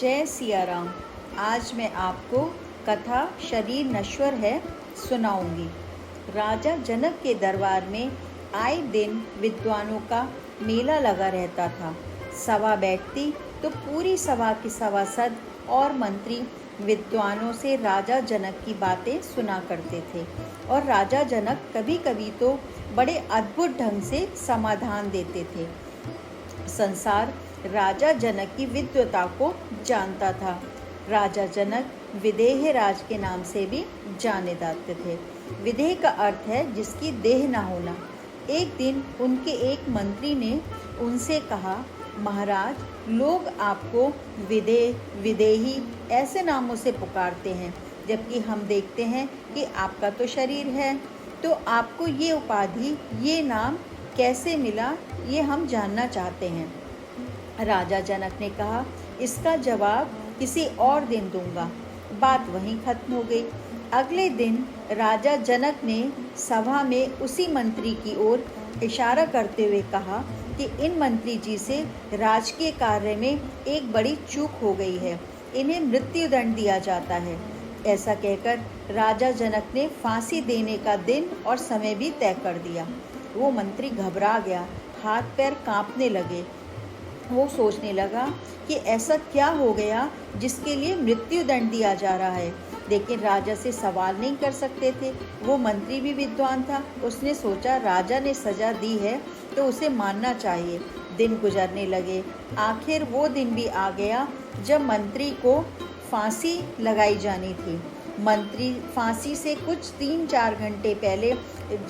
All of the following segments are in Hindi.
जय सिया राम। आज मैं आपको कथा शरीर नश्वर है सुनाऊंगी। राजा जनक के दरबार में आए दिन विद्वानों का मेला लगा रहता था। सभा बैठती तो पूरी सभा के सभासद और मंत्री विद्वानों से राजा जनक की बातें सुना करते थे और राजा जनक कभी कभी तो बड़े अद्भुत ढंग से समाधान देते थे। संसार राजा जनक की विद्वता को जानता था। राजा जनक विदेह राज के नाम से भी जाने जाते थे। विदेह का अर्थ है जिसकी देह न होना। एक दिन उनके एक मंत्री ने उनसे कहा, महाराज, लोग आपको विदेही ऐसे नामों से पुकारते हैं, जबकि हम देखते हैं कि आपका तो शरीर है। तो आपको ये उपाधि, ये नाम कैसे मिला, ये हम जानना चाहते हैं। राजा जनक ने कहा, इसका जवाब किसी और दिन दूंगा। बात वहीं खत्म हो गई। अगले दिन राजा जनक ने सभा में उसी मंत्री की ओर इशारा करते हुए कहा कि इन मंत्री जी से राजकीय कार्य में एक बड़ी चूक हो गई है, इन्हें मृत्यु दंड दिया जाता है। ऐसा कहकर राजा जनक ने फांसी देने का दिन और समय भी तय कर दिया। वो मंत्री घबरा गया, हाथ पैर कांपने लगे। वो सोचने लगा कि ऐसा क्या हो गया जिसके लिए मृत्यु दंड दिया जा रहा है, लेकिन राजा से सवाल नहीं कर सकते थे। वो मंत्री भी विद्वान था। उसने सोचा, राजा ने सजा दी है तो उसे मानना चाहिए। दिन गुजरने लगे। आखिर वो दिन भी आ गया जब मंत्री को फांसी लगाई जानी थी। मंत्री फांसी से कुछ 3-4 घंटे पहले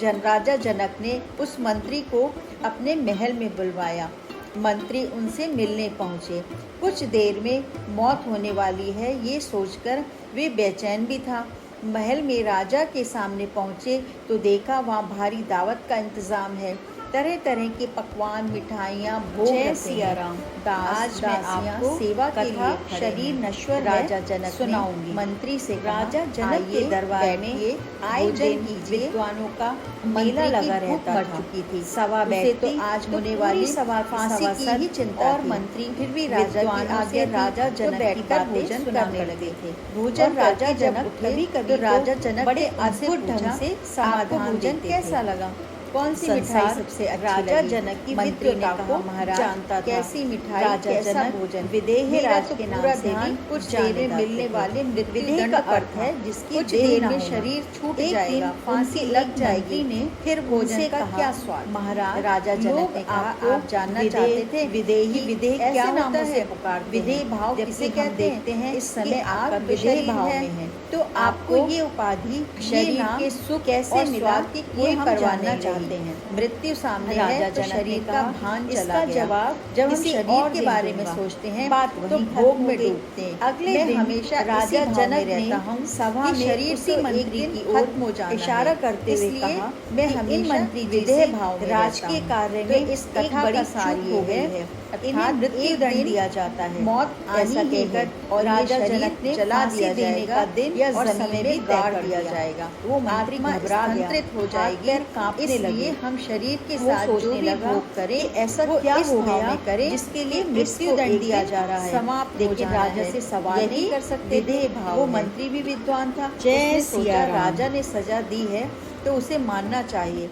राजा जनक ने उस मंत्री को अपने महल में बुलवाया। मंत्री उनसे मिलने पहुँचे। कुछ देर में मौत होने वाली है, ये सोचकर वे बेचैन भी था। महल में राजा के सामने पहुँचे तो देखा वहाँ भारी दावत का इंतज़ाम है। तरह तरह के पकवान, मिठाइयाँ, भोग जय सिया राम। आज मैं आपको सेवा के कथा लिए शरीर नश्वर राजा है जनक सुनाऊंगी। मंत्री से राजा जनक के दरबार में आए दिन विद्वानों का मेला लगा रहता मर था। चुकी थी। सभा उसे बैठती तो आज तो होने पूरी वाली सभा फांसी की ही चिंता और थी। मंत्री फिर भी राजा विद्वानों के से आगे राजा तो जनक की बैठकर बातें भोजन सुनाने करने लगे लगे थे। भोजन और राजा करके जब जनक उठे कभी कभी तो राजा जनक बड़े ने उनसे अद्भुत ढंग पूछा, से आपको समाधान भोजन देते कैसा थे। लगा? कौन सी संसार मिठाई सबसे अच्छी राजा लगी? जनक की मंत्री ने विद्वता कहा, को महाराज, जानता था। कैसी मिठाई, राजा कैसा जनक भोजन? विदेह मेरा राज तो के पूरा नाम से ध्यान भी कुछ जाने देर में जाते मिलने थे। वाले मृत्यु विदेह दंड का पर अर्थ था। है जिसकी कुछ देह देर न में होना। शरीर छूट एक जाएगा, दिन फांसी उनके लग एक जाएगी। मंत्री ने फिर उनसे भोजन का कहा, क्या स्वाद? महाराज, राजा जनक लोग ने कहा, आपको आप जानना चाहते थे विदेही कि विदेह ऐसे क्या नामों होता से है? पुकारते हैं, विदेह भाव जबकि किसे हम कहते हैं? देखते हैं इस समय कि आपका आप विदेह विदेह भाव है। में है। तो आपको ये उपाधि, शरीर ये नाम के सुख कैसे और मिला, स्वाद की कोई ये हम परवाह जानना नहीं चाहते रही। हैं। मृत्यु सामने राजा है तो जनक ने शरीर का कहा, भान इसका चला गया। जवाब जब हम किसी शरीर और के दिन बारे में दूंगा। सोचते हैं बात तो वहीं भोग खत्म में हो गई। डूबते हैं। अगले मैं दिन हमेशा राजा इसी भाव जनक में ने रहता हूँ सभा कि में शरीर उसी तो मंत्री एक दिन की ओर खत्म हो जाना इशारा है। करते हुए इसलिए कहा, मैं कि इन हमेशा मंत्री जी विदेह से भाव में राजकीय रहता हूँ। कार्य तो में इस एक कथा बड़ी का सार चूक ये हो है, गई है। इन्हें अर्थात मृत्यु एक दंड दिन दिया जाता है। मौत ऐसा आनी ही है कहकर और राजा ये जनक ने शरीर जला फांसी दिया देने जाएगा का दिन या और जमीन समय में भी गाड़ तय कर दिया दिया। जाएगा। वो मंत्री आत्मा घबरा गया, स्थानांतरित हो हाथ जाएगी। पैर कांपने लगे। इसलिए हम शरीर के वो साथ जो सोचने भी लगा भोग करें कि ऐसा वो क्या इस हो भाव गया में करें जिसके लिए कि मृत्यु इसको दंड एक दिया दिन जा रहा है। समाप्त हो लेकिन जाना राजा है। से सवाल यही नहीं कर सकते विदेह थे। भाव वो है। मंत्री भी विद्वान था। जय उसने सिया सोचा, राम। राजा ने सजा दी है तो उसे मानना चाहिए।